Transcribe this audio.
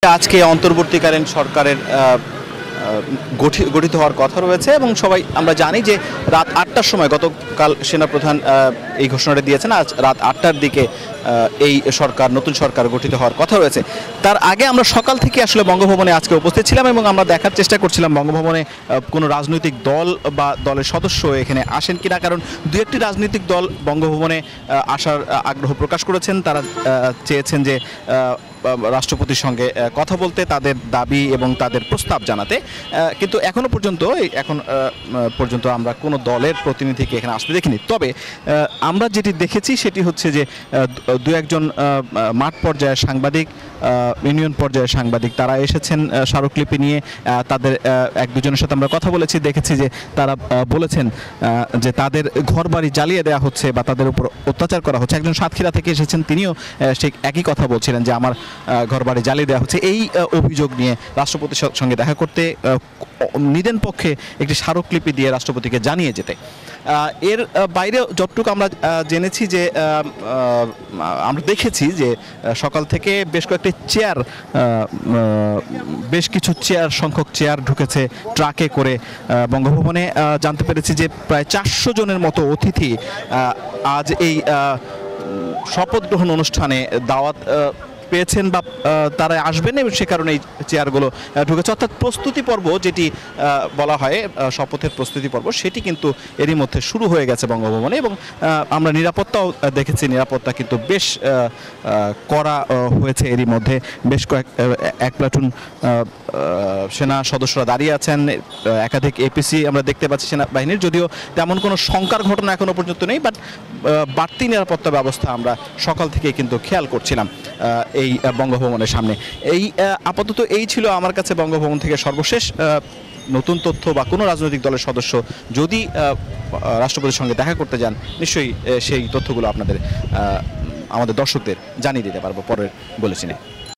আজকে অন্তর্বর্তীকালীন সরকারের গঠিত হওয়ার কথা রয়েছে এবং সবাই আমরা জানি যে রাত ৮টার সময় গতকাল সেনাপ্রধান এই ঘোষণাটা দিয়েছেন। আজ রাত ৮টার দিকে এই নতুন সরকার গঠিত হওয়ার কথা রয়েছে। তার আগে আমরা সকাল থেকে আসলে বঙ্গভবনে আজকে উপস্থিত ছিলাম এবং আমরা দেখার চেষ্টা করছিলাম বঙ্গভবনে কোনো রাজনৈতিক দল বা দলের সদস্য এখানে আসেন কিনা, কারণ দু একটি রাজনৈতিক দল বঙ্গভবনে আসার আগ্রহ প্রকাশ করেছেন। তারা চেয়েছেন যে রাষ্ট্রপতির সঙ্গে কথা বলতে, তাদের দাবি এবং তাদের প্রস্তাব জানাতে, কিন্তু এখন পর্যন্ত আমরা কোনো দলের প্রতিনিধিকে এখানে আসতে দেখিনি। তবে আমরা যেটি দেখেছি সেটি হচ্ছে যে দু একজন মাঠ পর্যায়ের সাংবাদিক, ইউনিয়ন পর্যায়ের সাংবাদিক তারা এসেছেন স্মারকলিপি নিয়ে। তাদের এক দুজনের সাথে আমরা কথা বলেছি, দেখেছি যে তারা বলেছেন যে তাদের ঘরবাড়ি জ্বালিয়ে দেওয়া হচ্ছে বা তাদের উপর অত্যাচার করা হচ্ছে। একজন সাতক্ষীরা থেকে এসেছেন, তিনিও সেই একই কথা বলছিলেন যে আমার ঘরবাড়ি জ্বালিয়ে দেওয়া হচ্ছে। এই অভিযোগ নিয়ে রাষ্ট্রপতির সঙ্গে দেখা করতে নিদেন পক্ষে একটি স্মারকলিপি দিয়ে রাষ্ট্রপতিকে জানিয়ে যেতে। এর বাইরে যতটুকু আমরা জেনেছি যে আমরা দেখেছি যে সকাল থেকে বেশ কিছু সংখ্যক চেয়ার ঢুকেছে ট্রাকে করে বঙ্গভবনে। জানতে পেরেছি যে প্রায় 400 জনের মতো অতিথি আজ এই শপথ গ্রহণ অনুষ্ঠানে দাওয়াত পেয়েছেন বা তারা আসবেন এবং সে কারণে এই চেয়ারগুলো ঢুকেছে। অর্থাৎ প্রস্তুতি পর্ব, যেটি বলা হয় শপথের প্রস্তুতি পর্ব, সেটি কিন্তু এরই মধ্যে শুরু হয়ে গেছে বঙ্গভবনে। এবং আমরা নিরাপত্তাও দেখেছি, নিরাপত্তা কিন্তু বেশ কড়া হয়েছে। এরই মধ্যে বেশ এক প্লাটুন সেনা সদস্যরা দাঁড়িয়ে আছেন, একাধিক এপিসি আমরা দেখতে পাচ্ছি সেনাবাহিনীর। যদিও তেমন কোনো শঙ্কার ঘটনা এখনো পর্যন্ত নেই, বাট বাড়তি নিরাপত্তা ব্যবস্থা আমরা সকাল থেকেই কিন্তু খেয়াল করছিলাম এই বঙ্গভবনের সামনে। আপাতত এই ছিল আমার কাছে বঙ্গভবন থেকে সর্বশেষ নতুন তথ্য। বা কোনো রাজনৈতিক দলের সদস্য যদি রাষ্ট্রপতির সঙ্গে দেখা করতে যান, নিশ্চয়ই সেই তথ্যগুলো আমাদের দর্শকদের জানিয়ে দিতে পারবো পরের বুলেটিনে।